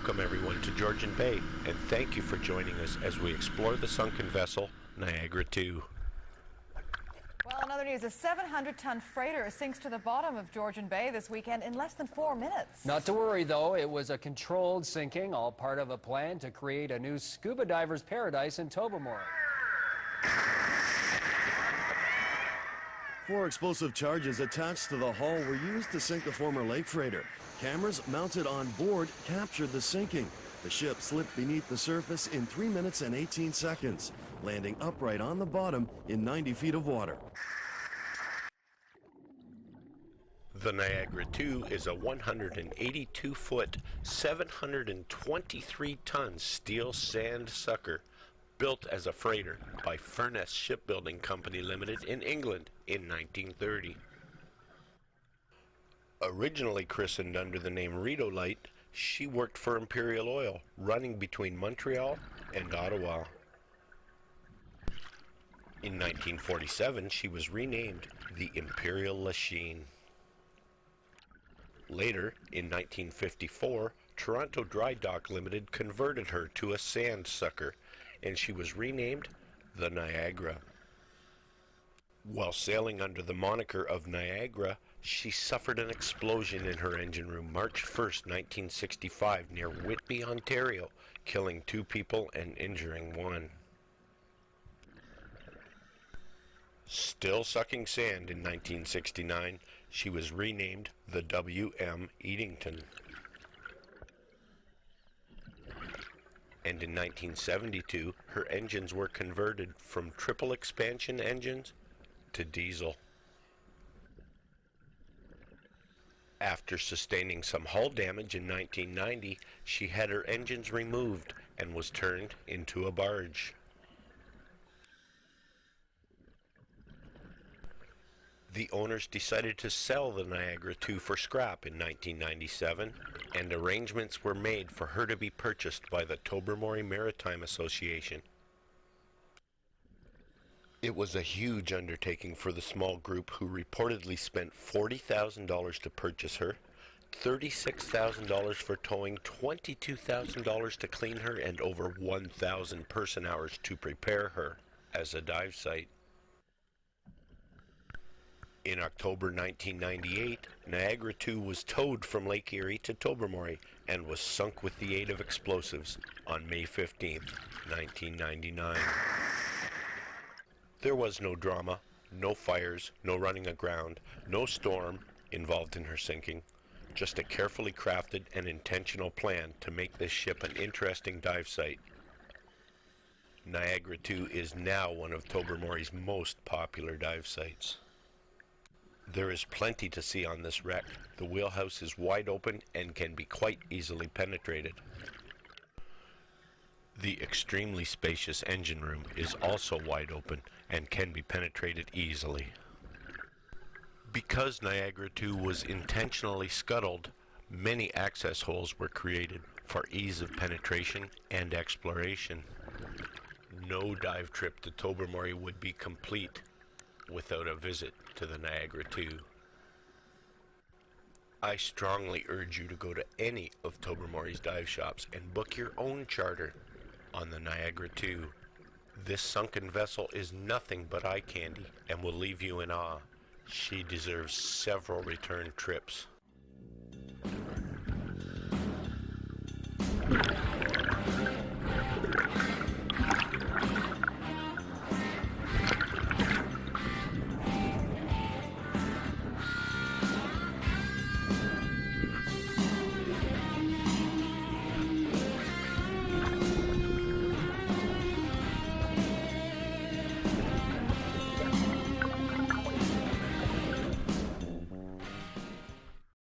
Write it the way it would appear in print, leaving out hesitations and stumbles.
Welcome everyone to Georgian Bay, and thank you for joining us as we explore the sunken vessel, Niagara II. Well, in other news, a 700-ton freighter sinks to the bottom of Georgian Bay this weekend in less than 4 minutes. Not to worry, though. It was a controlled sinking, all part of a plan to create a new scuba diver's paradise in Tobermory. 4 explosive charges attached to the hull were used to sink the former lake freighter. Cameras mounted on board captured the sinking. The ship slipped beneath the surface in 3 minutes and 18 seconds, landing upright on the bottom in 90 feet of water. The Niagara II is a 182-foot, 723-ton steel sand sucker built as a freighter by Furness Shipbuilding Company Limited in England in 1930. Originally christened under the name Rideau-Light, she worked for Imperial Oil, running between Montreal and Ottawa. In 1947, she was renamed the Imperial Lachine. Later, in 1954, Toronto Dry Dock Limited converted her to a sand sucker, and she was renamed the Niagara. While sailing under the moniker of Niagara, she suffered an explosion in her engine room March 1st, 1965, near Whitby, Ontario, killing 2 people and injuring 1. Still sucking sand in 1969, she was renamed the W.M. Eadington. And in 1972, her engines were converted from triple expansion engines to diesel. After sustaining some hull damage in 1990, she had her engines removed and was turned into a barge. The owners decided to sell the Niagara II for scrap in 1997, and arrangements were made for her to be purchased by the Tobermory Maritime Association. It was a huge undertaking for the small group, who reportedly spent $40,000 to purchase her, $36,000 for towing, $22,000 to clean her, and over 1,000 person hours to prepare her as a dive site. In October 1998, Niagara II was towed from Lake Erie to Tobermory and was sunk with the aid of explosives on May 15, 1999. There was no drama, no fires, no running aground, no storm involved in her sinking, just a carefully crafted and intentional plan to make this ship an interesting dive site. Niagara II is now one of Tobermory's most popular dive sites. There is plenty to see on this wreck. The wheelhouse is wide open and can be quite easily penetrated. The extremely spacious engine room is also wide open and can be penetrated easily. Because Niagara II was intentionally scuttled, many access holes were created for ease of penetration and exploration. No dive trip to Tobermory would be complete without a visit to the Niagara II. I strongly urge you to go to any of Tobermory's dive shops and book your own charter on the Niagara II. This sunken vessel is nothing but eye candy and will leave you in awe. She deserves several return trips.